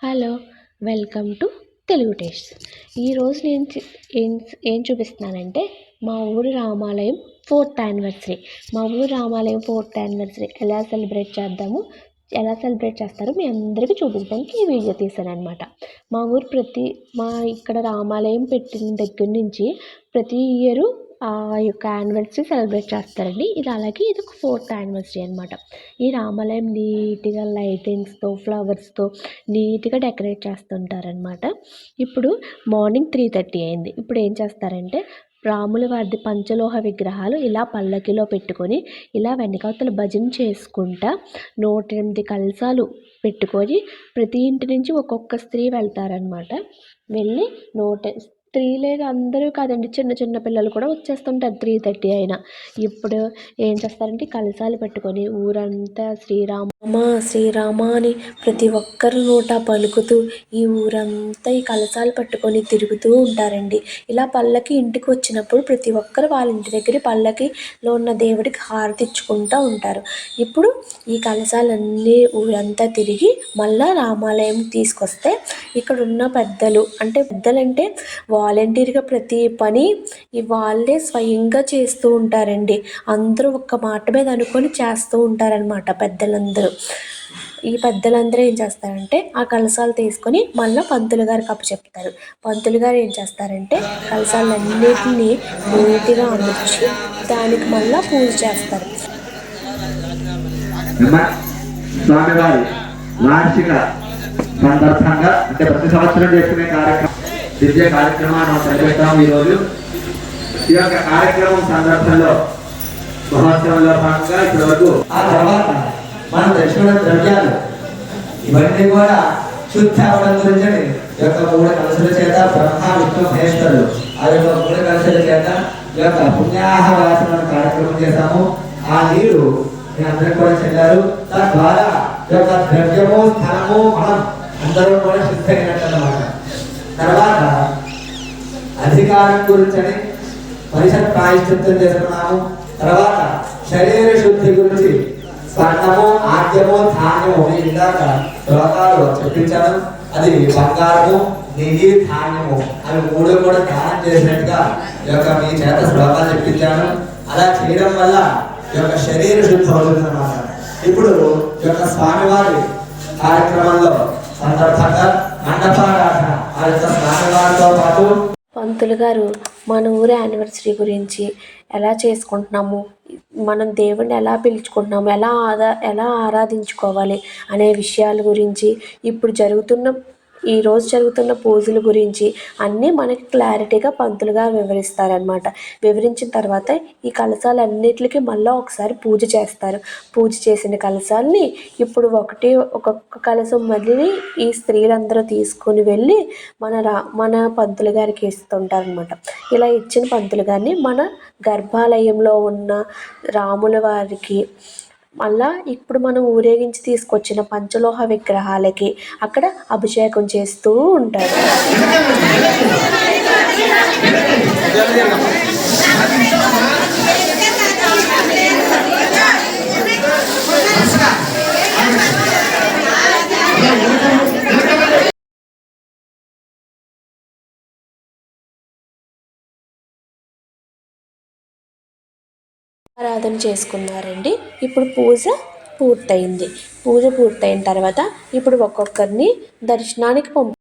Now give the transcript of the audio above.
Hello, welcome to Telugu taste. ఈరోజు నేను ఏం ఏం చూపిస్తున్నానంటే మా ఊరి రామాలయం 4th యానివర్సరీ. మా ఊరి రామాలయం 4th యానివర్సరీ ఎలా సెలబ్రేట్ చేస్తారో మీ అందరికీ చూపించడానికి ఈ వీడియో తీశాను అనమాట. మా ఇక్కడ రామాలయం పెట్టిన దగ్గర నుంచి ప్రతి ఇయర్ ఆ యొక్క యానివర్సరీ సెలబ్రేట్ చేస్తారండి. ఇది ఒక 4th యానివర్సరీ అనమాట. ఈ రామాలయం నీట్గా లైటింగ్స్తో ఫ్లవర్స్తో నీట్గా డెకరేట్ చేస్తుంటారనమాట. ఇప్పుడు మార్నింగ్ 3:30 అయింది. ఇప్పుడు ఏం చేస్తారంటే రాముల వారి పంచలోహ విగ్రహాలు ఇలా పల్లకిలో పెట్టుకొని ఇలా వెనకాతల భజన చేసుకుంటా 108 కలశాలు పెట్టుకొని ప్రతి ఇంటి నుంచి ఒక్కొక్క స్త్రీ వెళ్తారనమాట. వెళ్ళి స్త్రీలే అందరూ కాదండి, చిన్న చిన్న పిల్లలు కూడా వచ్చేస్తుంటారు 3:30 అయినా. ఇప్పుడు ఏం చేస్తారంటే కలశాలు పెట్టుకొని ఊరంతా శ్రీరామ అని ప్రతి ఒక్కరు నోట పలుకుతూ ఈ ఊరంతా ఈ కలశాలు పట్టుకొని తిరుగుతూ ఉంటారండి. ఇలా పల్లకి ఇంటికి వచ్చినప్పుడు ప్రతి ఒక్కరు వాళ్ళ ఇంటి దగ్గర పల్లకిలో ఉన్న దేవుడికి హారతి ఇచ్చుకుంటూ ఉంటారు. ఇప్పుడు ఈ కలశాలన్నీ ఊరంతా తిరిగి మళ్ళా రామాలయం తీసుకొస్తే ఇక్కడ ఉన్న పెద్దలంటే వాలంటీర్గా ప్రతి పని వాళ్ళే స్వయంగా చేస్తూ ఉంటారండి. అందరూ ఒక్క మాట మీద అనుకొని చేస్తూ ఉంటారనమాట పెద్దలందరూ. ఈ పెద్దలందరూ ఏం చేస్తారంటే ఆ కలశాలు తీసుకొని మళ్ళీ పంతులు గారికి అప్పచెప్తారు. పంతులు గారు ఏం చేస్తారంటే కలశాలన్నిటినీ నీట్గా అమర్చి దానికి మళ్ళీ పూజ చేస్తారు. స్వామివారి వార్షిక సందర్భంగా అంటే ప్రతి సంవత్సరం చేసుకునే దివ్య కార్యక్రమాన్ని నిర్వహిస్తాము. ఈరోజు ఈ యొక్క కార్యక్రమం సందర్భంలో మహోత్సవంలో భాగంగా ఇప్పటి వరకు ఆ తర్వాత మనం దక్షిణ ద్రవ్యాలు ఇవన్నీ కూడా శుద్ధి అవడం గురించి యొక్క 3 కలశల చేత బ్రహ్మ విష్ణు మహేశ్వరులు ఆ యొక్క 3 కలశల చేత ఈ యొక్క పుణ్యాహవాసన కార్యక్రమం చేశాము. ఆ నీరు మీ అందరికి కూడా చెల్లారు. తద్వారా ఈ యొక్క ద్రవ్యము స్థలము మనం అందరూ కూడా శుద్ధి అయినట్లన్నమాట. తర్వాత అధికారం గురించి పరిషత్ ప్రాయశ్చిత్తం చేసుకున్నాము. తర్వాత శరీర శుద్ధి గురించి స్వర్ణము ఆద్యము ధాన్యము ఇందాక శ్లోకాలు చెప్పించాను. అది బంగారము నెయ్యి ధాన్యము అవి 3 కూడా దానం చేసినట్టుగా ఈ యొక్క మీ చేత శ్లోకాలు చెప్పించాను. అలా చేయడం వల్ల ఈ యొక్క శరీర శుద్ధి అవుతుంది అన్నమాట. ఇప్పుడు ఈ యొక్క స్వామివారి కార్యక్రమంలో సందర్భంగా మండపారాధన ఆ యొక్క స్వామివారితో పాటు పంతులు గారు మన ఊరి యానివర్సరీ గురించి ఎలా చేసుకుంటున్నాము, మనం దేవుడిని ఎలా పిలుచుకుంటున్నాము, ఎలా ఆరాధించుకోవాలి అనే విషయాల గురించి, ఈరోజు జరుగుతున్న పూజల గురించి అన్నీ మనకి క్లారిటీగా పంతులు గారు వివరిస్తారనమాట. వివరించిన తర్వాత ఈ కలశాలన్నిటికీ మళ్ళీ ఒకసారి పూజ చేస్తారు. పూజ చేసిన కలశాలని ఇప్పుడు ఒక్కొక్క కలశం మళ్ళీ ఈ స్త్రీలందరూ తీసుకుని వెళ్ళి మన పంతులు గారికి ఇస్తుంటారనమాట. ఇలా ఇచ్చిన పంతులు గారిని మన గర్భాలయంలో ఉన్న రాముల వారికి మళ్ళా ఇప్పుడు మనం ఊరేగించి తీసుకొచ్చిన పంచలోహ విగ్రహాలకి అక్కడ అభిషేకం చేస్తూ ఉంటారు. ఆరాధన చేసుకున్నారండి. ఇప్పుడు పూజ పూర్తయింది. పూజ పూర్తయిన తర్వాత ఇప్పుడు ఒక్కొక్కరిని దర్శనానికి